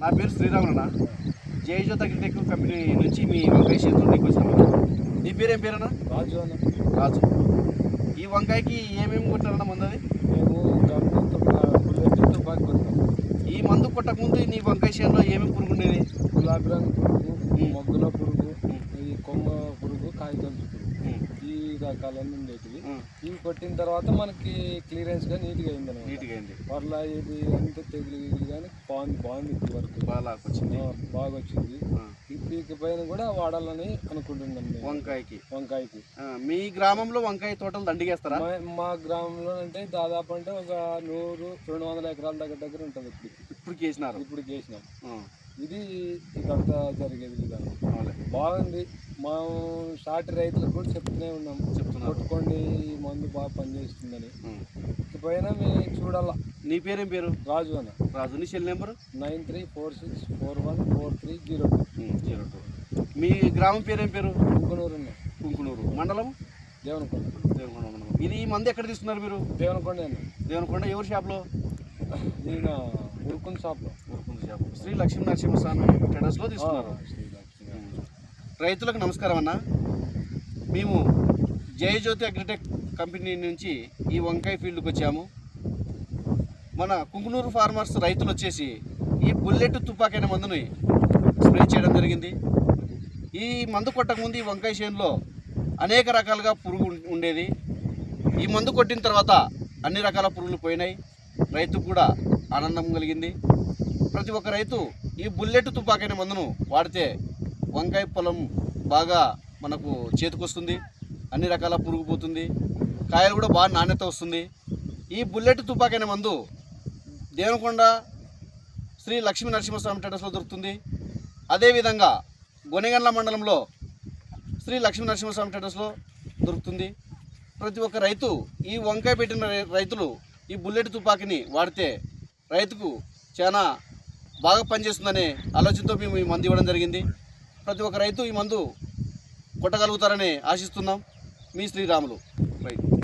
నా పేరు శ్రీరాములన్న. Jayajyothi agritech company నుంచి మీ వంకాయ చేతుల్లోకి వచ్చాను. నీ పేరేం పేరన్నా? రాజు అన్న. రాజు. ఈ వంకాయకి ఏమేమి కొట్టారన్న మందు? అది మేము బుల్లెట్ బాగా కొట్టాం. ఈ మందు కొట్టకముందు నీ వంకాయ చేనులో ఏమేమి పురుగు ఉండేది? గులాబీ రంగు పురుగు, మొగ్గుల పురుగు, ఈ కొమ్మ పురుగు, కాగితం పురుగు, ఈ రకాలన్నీ ఉండేటివి. ఇవి కొట్టిన తర్వాత మనకి క్లియరెన్స్గా నీట్గా అయింది అన్నమాట. నీట్గా అయింది. వరల ఇది అంతే తెగులు కానీ బాగుంది ఇది వరకు బాగా వచ్చింది. బాగా వచ్చింది. ఇప్పుడు పైన కూడా వాడాలని అనుకుంటున్నాం వంకాయకి. మీ గ్రామంలో వంకాయ తోటలు దండిగేస్తారా? మా గ్రామంలో అంటే దాదాపు అంటే ఒక 100-200 ఎకరాల దగ్గర ఉంటుంది. ఇప్పుడు చేసినాం. ఇది ఇదంతా జరిగేది విధానం బాగుంది. మా సాటి రైతులకు కూడా చెప్తూనే ఉన్నాం, కొట్టుకోండి ఈ మందు బాగా పనిచేస్తుందని. ఇకపైన మేము చూడాలా. నీ పేరేం పేరు? రాజు అన్న. రాజు. నీ సెల్ నెంబర్ 9346414302. మీ గ్రామం పేరేం పేరు? కుంకునూరు అన్న. కుంకునూరు మండలం దేవనకొండ. మండలం. ఇది ఈ మందు ఎక్కడ తీసుకున్నారు మీరు? దేవనకొండ అన్న. దేవనకొండ. ఎవరి షాప్లో? ఈయన ఉరుకున్ షాప్లో. శ్రీ లక్ష్మీ నరసింహస్వామి టెడస్లో తీసుకున్నారు. రైతులకు నమస్కారం అన్న. మేము జయజ్యోతి అగ్రిటెక్ కంపెనీ నుంచి ఈ వంకాయ ఫీల్డ్కి వచ్చాము. మన కుంకునూరు ఫార్మర్స్ రైతులు వచ్చేసి ఈ బుల్లెట్ తుపాకైన మందుని స్ప్రే చేయడం జరిగింది. ఈ మందు కొట్టకముందు ఈ వంకాయ చేనులో అనేక రకాలుగా పురుగు ఉండేది. ఈ మందు కొట్టిన తర్వాత అన్ని రకాల పురుగులు పోయినాయి. రైతుకు కూడా ఆనందం కలిగింది. ప్రతి ఒక్క రైతు ఈ బుల్లెట్ తుపాకైన మందును వాడితే వంకాయ పొలం బాగా మనకు చేతికొస్తుంది, అన్ని రకాల పురుగు పోతుంది, కాయలు కూడా బాగా నాణ్యత వస్తుంది. ఈ బుల్లెట్ తుపాకైన మందు దేవనకొండ శ్రీ లక్ష్మీ నరసింహస్వామి టెడస్లో దొరుకుతుంది. అదేవిధంగా గొనెగండ్ల మండలంలో శ్రీ లక్ష్మీ నరసింహస్వామి టెడస్లో దొరుకుతుంది. ప్రతి ఒక్క రైతు ఈ వంకాయ పెట్టిన రైతులు ఈ బుల్లెట్ తుపాకీని వాడితే రైతుకు చాలా బాగా పనిచేస్తుందనే ఆలోచనతో మేము ఈ మందు ఇవ్వడం జరిగింది. ప్రతి ఒక్క రైతు ఈ మందు కొట్టగలుగుతారని ఆశిస్తున్నాం. మీ శ్రీరాములు. రైట్.